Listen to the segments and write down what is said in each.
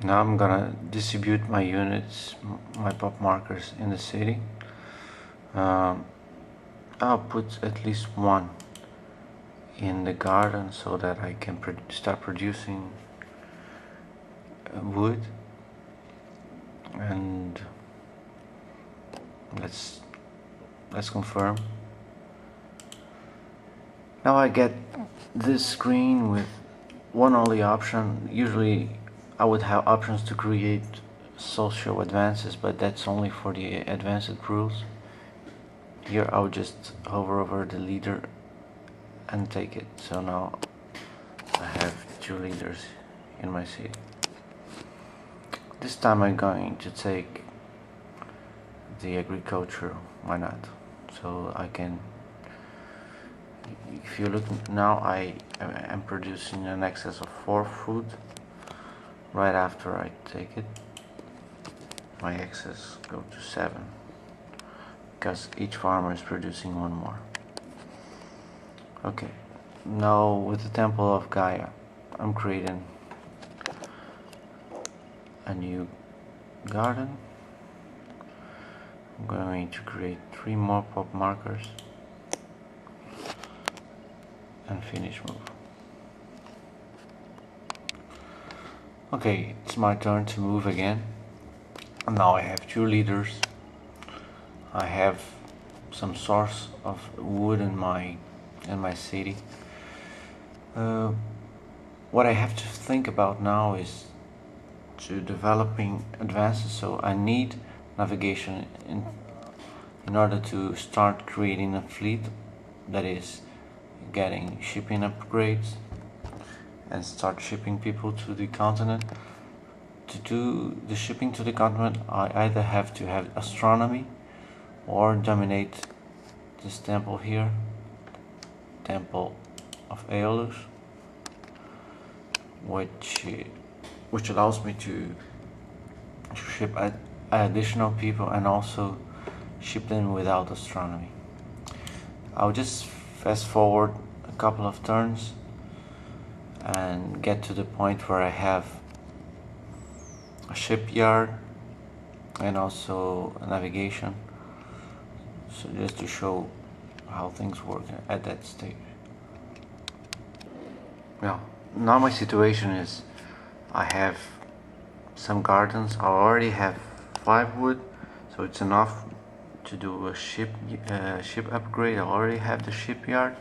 Now I'm gonna distribute my units, my pop markers in the city. Um, I'll put at least one in the garden so that I can start producing wood. And let's confirm. Now I get this screen with one only option. Usually I would have options to create social advances, but that's only for the advanced rules. Here I'll just hover over the leader and take it. So now I have 2 leaders in my city. This time I'm going to take the agriculture, why not? So I can, if you look now, I am producing an excess of 4 food. Right after I take it, my excess go to 7, because each farmer is producing 1 more. Okay, now with the Temple of Gaia, I'm creating a new garden. I'm going to create 3 more pop markers and finish move. Okay, it's my turn to move again. And now I have 2 leaders. I have some source of wood in my city. What I have to think about now is to developing advances, so I need navigation in order to start creating a fleet, that is getting shipping upgrades and start shipping people to the continent. To do the shipping to the continent, I either have to have astronomy or dominate this temple here, Temple of Aeolus, which allows me to ship additional people and also ship them without astronomy. I'll just fast forward a couple of turns and get to the point where I have a shipyard and also a navigation, so just to show how things work at that stage. Well, now my situation is I have some gardens. I already have 5 wood, so it's enough to do a ship upgrade. I already have the shipyard.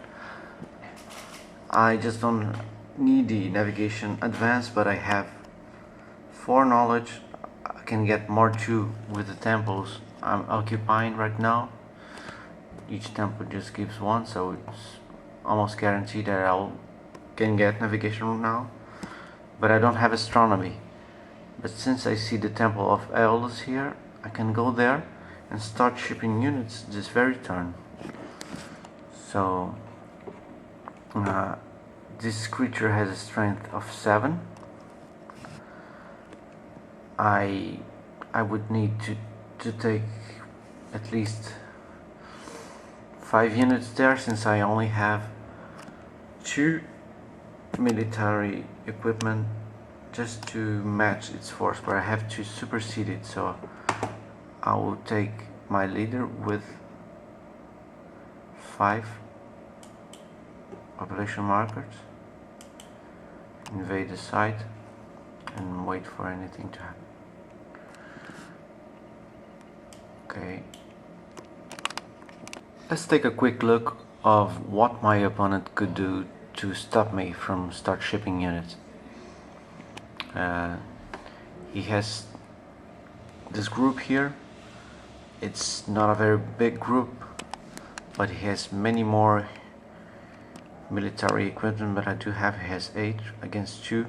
I just don't need the navigation advanced, but I have 4 knowledge. I can get more too with the temples I'm occupying right now. Each temple just gives 1, so it's almost guaranteed that I can get navigation now. But I don't have astronomy. But since I see the Temple of Aeolus here, I can go there and start shipping units this very turn. So this creature has a strength of 7. I would need to take at least 5 units there, since I only have 2 military equipment just to match its force, but I have to supersede it. So I will take my leader with 5 population markers, invade the site and wait for anything to happen. Okay, let's take a quick look of what my opponent could do to stop me from start shipping units. He has this group here. It's not a very big group, but he has many more military equipment, but I do have, he has 8 against 2.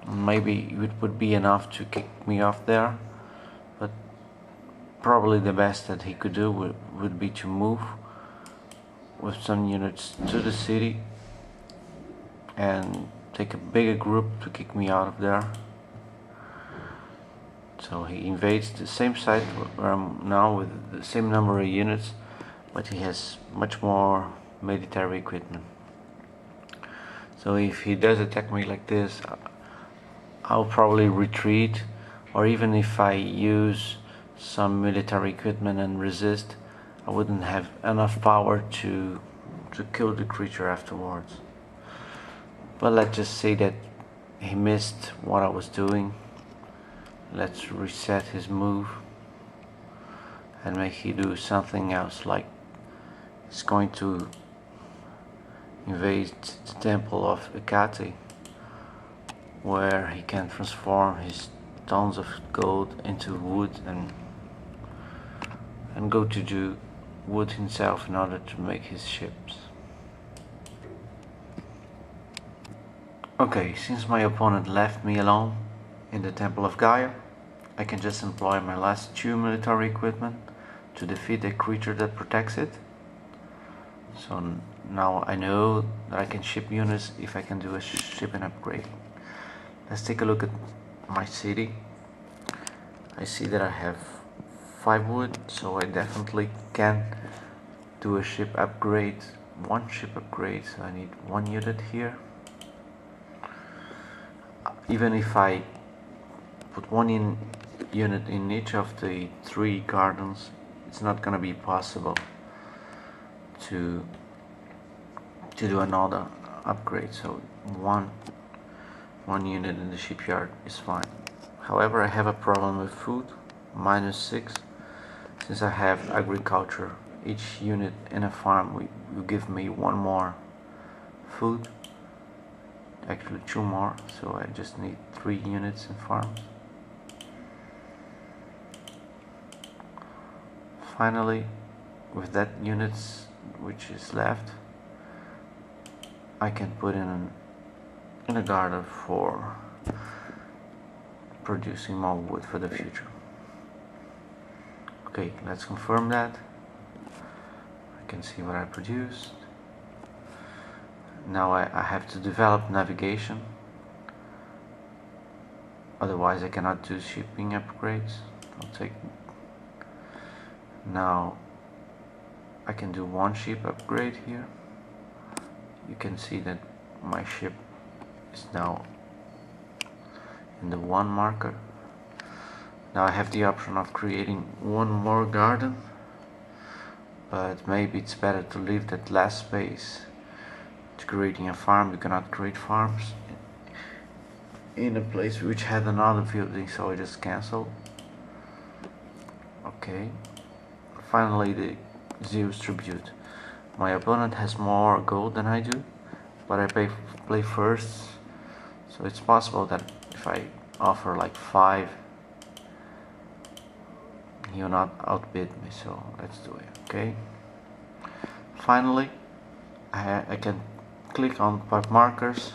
Maybe it would be enough to kick me off there, but probably the best that he could do would be to move with some units to the city and take a bigger group to kick me out of there. So he invades the same site where I'm now with the same number of units, but he has much more military equipment. So if he does attack me like this, I'll probably retreat, or even if I use some military equipment and resist, I wouldn't have enough power to kill the creature afterwards. But let's just say that he missed what I was doing. Let's reset his move and make he do something else, like he's going to invade the temple of Hecate, where he can transform his tons of gold into wood and go to do wood himself in order to make his ships. Okay, since my opponent left me alone in the Temple of Gaia, I can just employ my last 2 military equipment to defeat a creature that protects it. So now I know that I can ship units if I can do a shipping upgrade. Let's take a look at my city. I see that I have 5 wood, so I definitely can do a ship upgrade, 1 ship upgrade, so I need 1 unit here. Even if I put 1 unit in each of the 3 gardens, it's not gonna be possible to do another upgrade, so one unit in the shipyard is fine. However, I have a problem with food, -6. Since I have agriculture, each unit in a farm will give me 1 more food, actually 2 more, so I just need 3 units in farms. Finally, with that units which is left, I can put in a garden for producing more wood for the future. Okay, let's confirm that. I can see what I produced. Now I have to develop navigation, otherwise I cannot do shipping upgrades. Now I can do 1 ship upgrade here. You can see that my ship is now in the 1 marker. Now I have the option of creating 1 more garden, but maybe it's better to leave that last space to creating a farm. You cannot create farms in a place which had another building, so I just cancel. Okay, finally the Zeus tribute. My opponent has more gold than I do, but I play first, so it's possible that if I offer like 5, he will not outbid me, so let's do it. Okay, finally I can click on pipe markers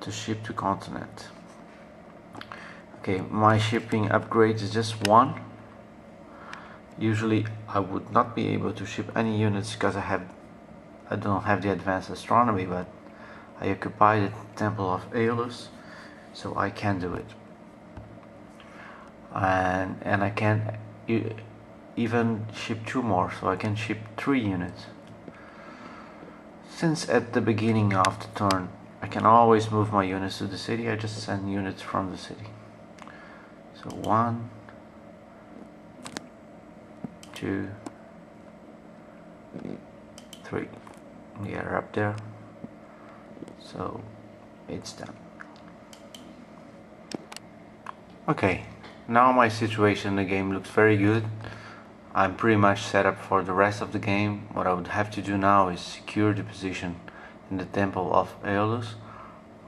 to ship to continent. Okay, my shipping upgrade is just 1. Usually I would not be able to ship any units because I don't have the advanced astronomy, but I occupy the Temple of Aeolus, so I can do it. And I can even ship 2 more, so I can ship 3 units. Since at the beginning of the turn I can always move my units to the city, I just send units from the city. So 1, 2, 3. We are up there, so it's done. Okay, now my situation in the game looks very good. I'm pretty much set up for the rest of the game. What I would have to do now is secure the position in the Temple of Aeolus,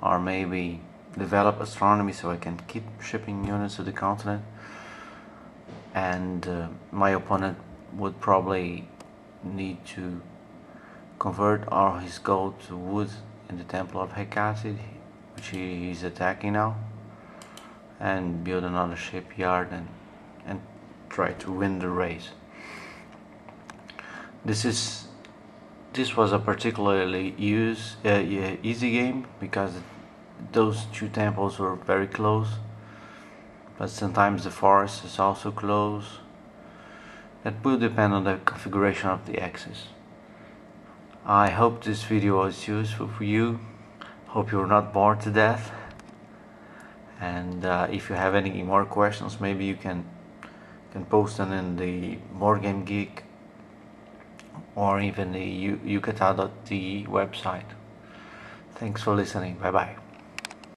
or maybe develop astronomy so I can keep shipping units to the continent. And my opponent would probably need to convert all his gold to wood in the Temple of Hecate, which he's attacking now, and build another shipyard and try to win the race. This was a particularly easy game because those 2 temples were very close, but sometimes the forest is also close. That will depend on the configuration of the axis. I hope this video was useful for you. Hope you're not bored to death. And if you have any more questions, maybe you can post them in the Board Game Geek or even the Yucata.de website. Thanks for listening. Bye bye.